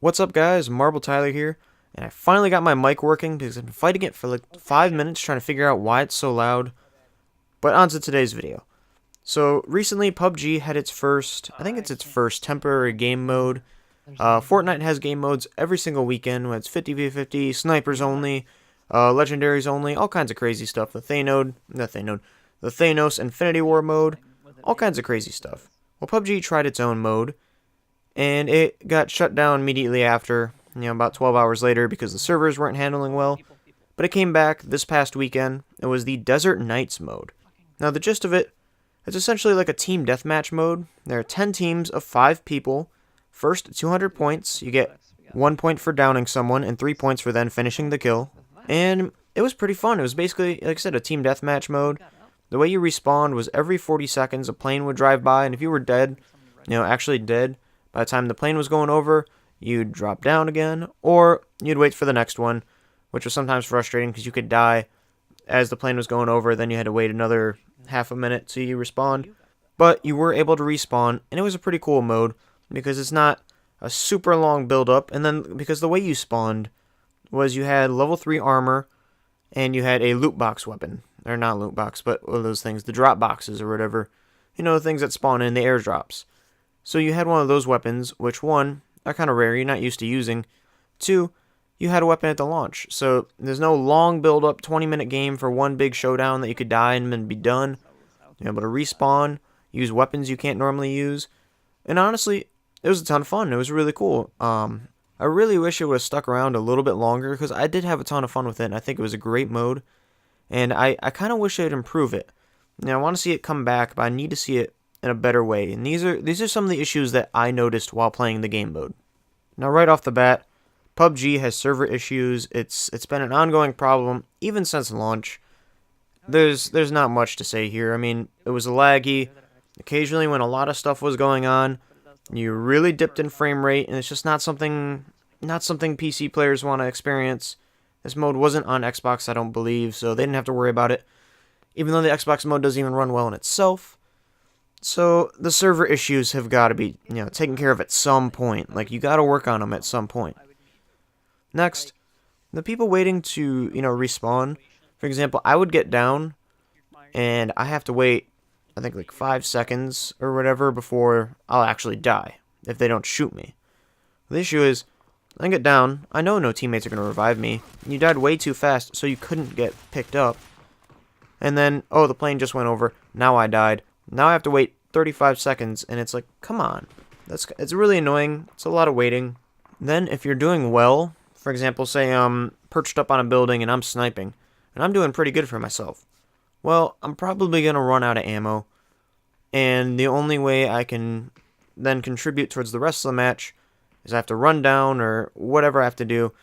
What's up, guys? Marble Tyler here, and I finally got my mic working because I've been fighting it for like 5 minutes trying to figure out why it's so loud. But on to today's video. So recently PUBG had its first, I think it's its first temporary game mode. Fortnite has game modes every single weekend when it's 50v50, snipers only, legendaries only, all kinds of crazy stuff. The Thanos Infinity War mode, all kinds of crazy stuff. Well, PUBG tried its own mode, and it got shut down immediately after, about 12 hours later because the servers weren't handling well. But it came back this past weekend. It was the Desert Nights mode. Now, the gist of it, it's essentially like a team deathmatch mode. There are 10 teams of 5 people. First, 200 points. You get 1 point for downing someone and 3 points for then finishing the kill. And it was pretty fun. It was basically, like I said, a team deathmatch mode. The way you respawned was every 40 seconds a plane would drive by, and if you were dead, actually dead, by the time the plane was going over, you'd drop down again, or you'd wait for the next one, which was sometimes frustrating because you could die as the plane was going over, then you had to wait another half a minute till you respawned. But you were able to respawn, and it was a pretty cool mode because it's not a super long build-up, and then because the way you spawned was you had level 3 armor, and you had a loot box weapon. Or not loot box, but one of those things, the drop boxes or whatever. The things that spawn in the airdrops. So you had one of those weapons, which one, are kind of rare, you're not used to using. 2, you had a weapon at the launch. So there's no long build-up 20-minute game for one big showdown that you could die and then be done. You're able to respawn, use weapons you can't normally use. And honestly, it was a ton of fun. It was really cool. I really wish it would have stuck around a little bit longer because I did have a ton of fun with it, and I think it was a great mode. And I kind of wish they'd improve it. I want to see it come back, but I need to see it in a better way. And these are some of the issues that I noticed while playing the game mode. Now, right off the bat, PUBG has server issues. It's been an ongoing problem even since launch. There's not much to say here. I mean, it was laggy. Occasionally, when a lot of stuff was going on, you really dipped in frame rate, and it's just not something PC players want to experience. This mode wasn't on Xbox, I don't believe, so they didn't have to worry about it, even though the Xbox mode doesn't even run well in itself. So the server issues have got to be, taken care of at some point. Like, you got to work on them at some point. Next, the people waiting to, respawn. For example, I would get down, and I have to wait, I think, like 5 seconds or whatever before I'll actually die, if they don't shoot me. The issue is, I get down, I know no teammates are going to revive me. You died way too fast, so you couldn't get picked up. And then, oh, the plane just went over, now I died. Now I have to wait 35 seconds, and it's like, come on. It's really annoying. It's a lot of waiting. Then, if you're doing well, for example, say I'm perched up on a building and I'm sniping, and I'm doing pretty good for myself. Well, I'm probably going to run out of ammo, and the only way I can then contribute towards the rest of the match is I have to run down or whatever I have to do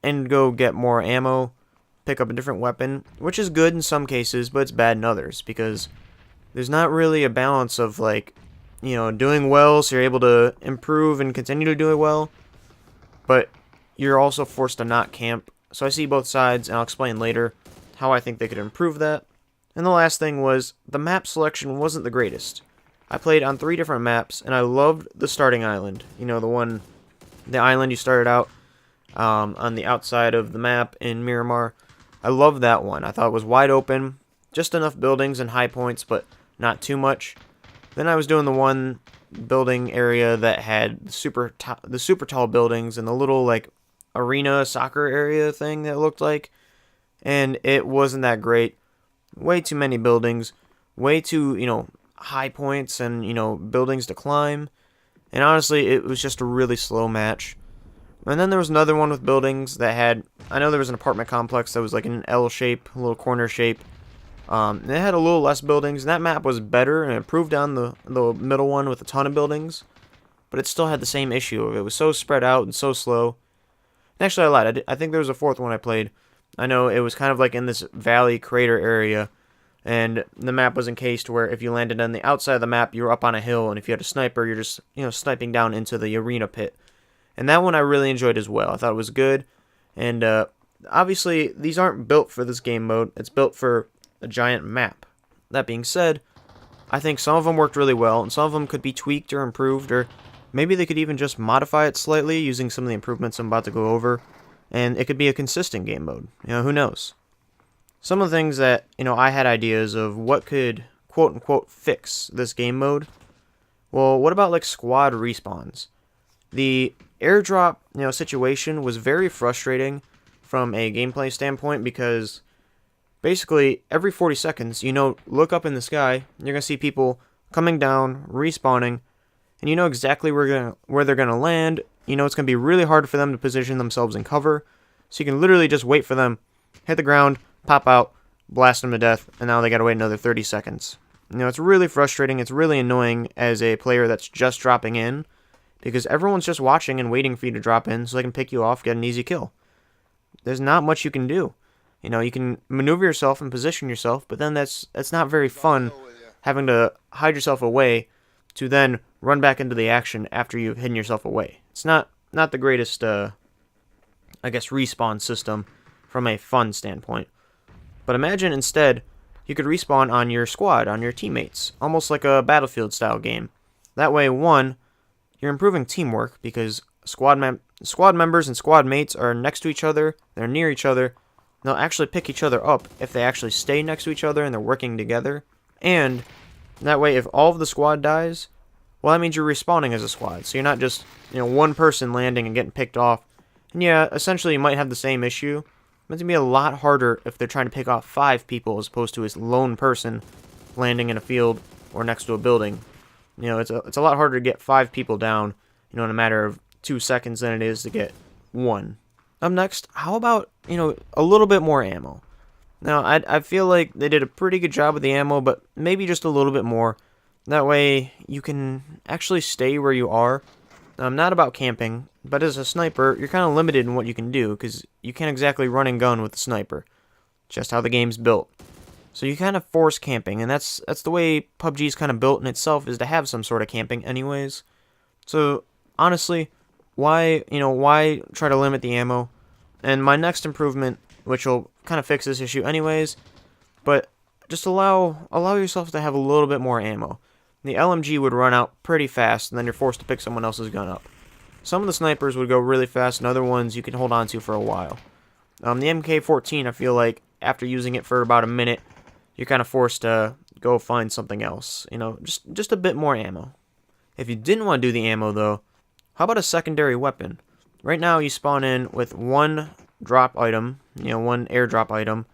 and go get more ammo, pick up a different weapon, which is good in some cases, but it's bad in others because there's not really a balance of, like, doing well so you're able to improve and continue to do it well, but you're also forced to not camp. So I see both sides, and I'll explain later how I think they could improve that. And the last thing was, the map selection wasn't the greatest. I played on 3 different maps, and I loved the starting island. The island you started out on the outside of the map in Miramar. I loved that one. I thought it was wide open, just enough buildings and high points, but not too much. Then I was doing the one building area that had the super tall buildings and the little, like, arena soccer area thing that it looked like. And it wasn't that great. Way too many buildings. Way too, high points and, buildings to climb. And honestly, it was just a really slow match. And then there was another one with buildings that had, I know there was an apartment complex that was like in an L shape, a little corner shape. And it had a little less buildings, and that map was better and improved on the middle one with a ton of buildings. But it still had the same issue. It was so spread out and so slow. And actually, I lied. I think there was a fourth one I played. I know it was kind of like in this valley crater area. And the map was encased where if you landed on the outside of the map, you were up on a hill, and if you had a sniper, you're just, sniping down into the arena pit. And that one I really enjoyed as well. I thought it was good. And obviously, these aren't built for this game mode. It's built for a giant map. That being said, I think some of them worked really well, and some of them could be tweaked or improved, or Maybe they could even just modify it slightly using some of the improvements I'm about to go over, and it could be a consistent game mode. Who knows? Some of the things that, I had ideas of what could quote-unquote fix this game mode. Well, what about like squad respawns? The airdrop, situation was very frustrating from a gameplay standpoint because basically every 40 seconds, look up in the sky, you're going to see people coming down, respawning, and you know exactly where they're going to land. It's going to be really hard for them to position themselves in cover, so you can literally just wait for them, hit the ground, pop out, blast them to death, and now they got to wait another 30 seconds. It's really frustrating, it's really annoying as a player that's just dropping in, because everyone's just watching and waiting for you to drop in so they can pick you off, get an easy kill. There's not much you can do. You can maneuver yourself and position yourself, but then that's not very fun, having to hide yourself away to then run back into the action after you've hidden yourself away. It's not the greatest, respawn system from a fun standpoint. But imagine instead you could respawn on your squad, on your teammates, almost like a Battlefield-style game. That way, one, you're improving teamwork because squad members and squad mates are next to each other, they're near each other, they'll actually pick each other up if they actually stay next to each other and they're working together. And that way, if all of the squad dies, well, that means you're respawning as a squad. So you're not just, one person landing and getting picked off. And yeah, essentially you might have the same issue, but it's going to be a lot harder if they're trying to pick off 5 people as opposed to a lone person landing in a field or next to a building. It's a lot harder to get 5 people down, in a matter of 2 seconds than it is to get 1. Up next, how about, a little bit more ammo? Now, I feel like they did a pretty good job with the ammo, but maybe just a little bit more. That way, you can actually stay where you are. I'm not about camping, but as a sniper, you're kind of limited in what you can do, because you can't exactly run and gun with a sniper. Just how the game's built. So you kind of force camping, and that's the way PUBG's kind of built in itself, is to have some sort of camping anyways. So, honestly, why try to limit the ammo? And my next improvement, which will kind of fix this issue anyways, but just allow yourself to have a little bit more ammo. The LMG would run out pretty fast, and then you're forced to pick someone else's gun up. Some of the snipers would go really fast, and other ones you can hold on to for a while. The MK14, I feel like, after using it for about a minute, you're kind of forced to go find something else. Just a bit more ammo. If you didn't want to do the ammo, though, how about a secondary weapon? Right now, you spawn in with one drop item, one airdrop item,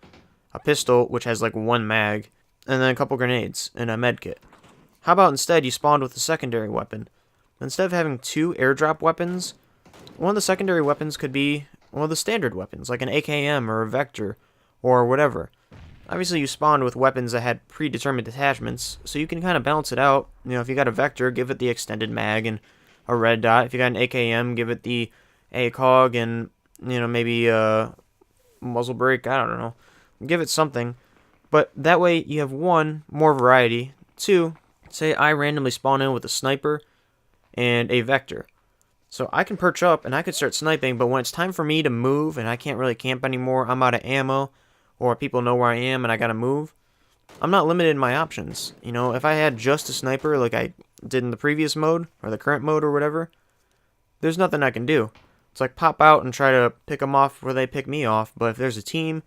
a pistol, which has like 1 mag, and then a couple grenades, and a medkit. How about instead you spawned with a secondary weapon? Instead of having 2 airdrop weapons, one of the secondary weapons could be one of the standard weapons, like an AKM or a Vector, or whatever. Obviously, you spawned with weapons that had predetermined attachments, so you can kind of balance it out. If you got a Vector, give it the extended mag and a red dot. If you got an AKM, give it the ACOG and, maybe a muzzle brake, I don't know. Give it something. But that way, you have 1, more variety. 2, say I randomly spawn in with a sniper and a Vector. So I can perch up and I could start sniping, but when it's time for me to move and I can't really camp anymore, I'm out of ammo, or people know where I am and I gotta move, I'm not limited in my options. If I had just a sniper like I did in the previous mode, or the current mode or whatever, there's nothing I can do. It's like pop out and try to pick them off where they pick me off, but if there's a team,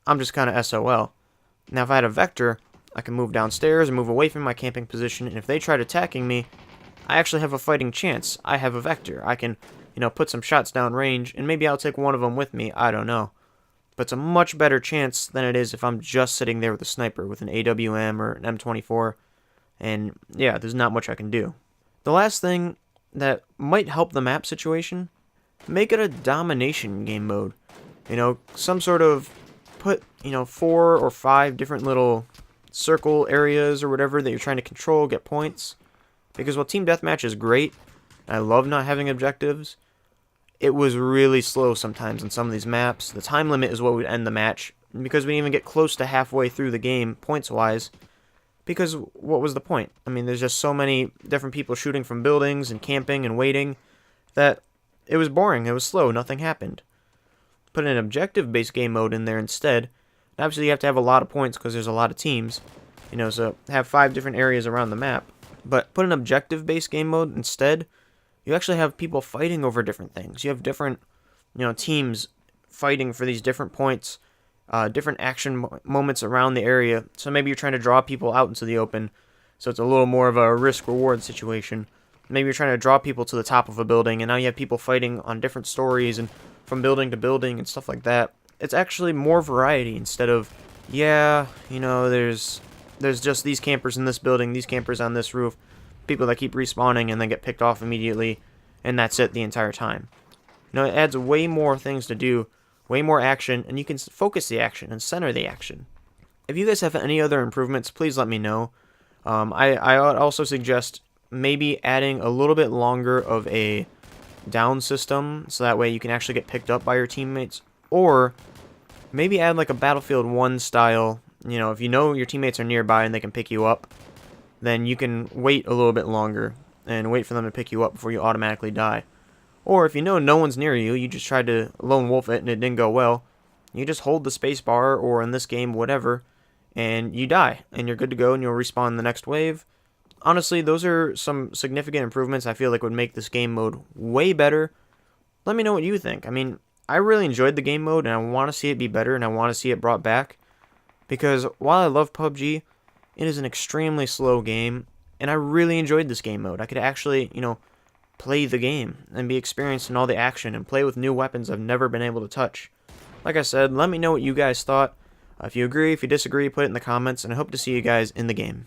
I'm just kind of SOL. Now if I had a Vector, I can move downstairs and move away from my camping position, and if they tried attacking me, I actually have a fighting chance. I have a Vector. I can, put some shots down range, and maybe I'll take one of them with me, I don't know. But it's a much better chance than it is if I'm just sitting there with a sniper, with an AWM or an M24, and yeah, there's not much I can do. The last thing that might help the map situation, make it a domination game mode. Some sort of put, 4 or 5 different little circle areas or whatever that you're trying to control, get points. Because while Team Deathmatch is great, I love not having objectives, it was really slow sometimes on some of these maps. The time limit is what would end the match, because we didn't even get close to halfway through the game, points-wise, because what was the point? I mean, there's just so many different people shooting from buildings and camping and waiting that it was boring, it was slow, nothing happened. Put an objective-based game mode in there instead. Obviously, you have to have a lot of points because there's a lot of teams, so have 5 different areas around the map. But put an objective-based game mode instead, you actually have people fighting over different things. You have different, teams fighting for these different points, different action moments around the area. So maybe you're trying to draw people out into the open, so it's a little more of a risk-reward situation. Maybe you're trying to draw people to the top of a building, and now you have people fighting on different stories and from building to building and stuff like that. It's actually more variety instead of, there's just these campers in this building, these campers on this roof, people that keep respawning and then get picked off immediately, and that's it the entire time. It adds way more things to do, way more action, and you can focus the action and center the action. If you guys have any other improvements, please let me know. I would also suggest maybe adding a little bit longer of a down system, so that way you can actually get picked up by your teammates, or maybe add like a Battlefield 1 style, if you know your teammates are nearby and they can pick you up, then you can wait a little bit longer and wait for them to pick you up before you automatically die. Or if you know no one's near you, you just tried to lone wolf it and it didn't go well, you just hold the space bar, or in this game, whatever, and you die, and you're good to go, and you'll respawn in the next wave. Honestly, those are some significant improvements I feel like would make this game mode way better. Let me know what you think. I mean, I really enjoyed the game mode, and I want to see it be better, and I want to see it brought back. Because while I love PUBG, it is an extremely slow game, and I really enjoyed this game mode. I could actually, play the game and be experienced in all the action and play with new weapons I've never been able to touch. Like I said, let me know what you guys thought. If you agree, if you disagree, put it in the comments, and I hope to see you guys in the game.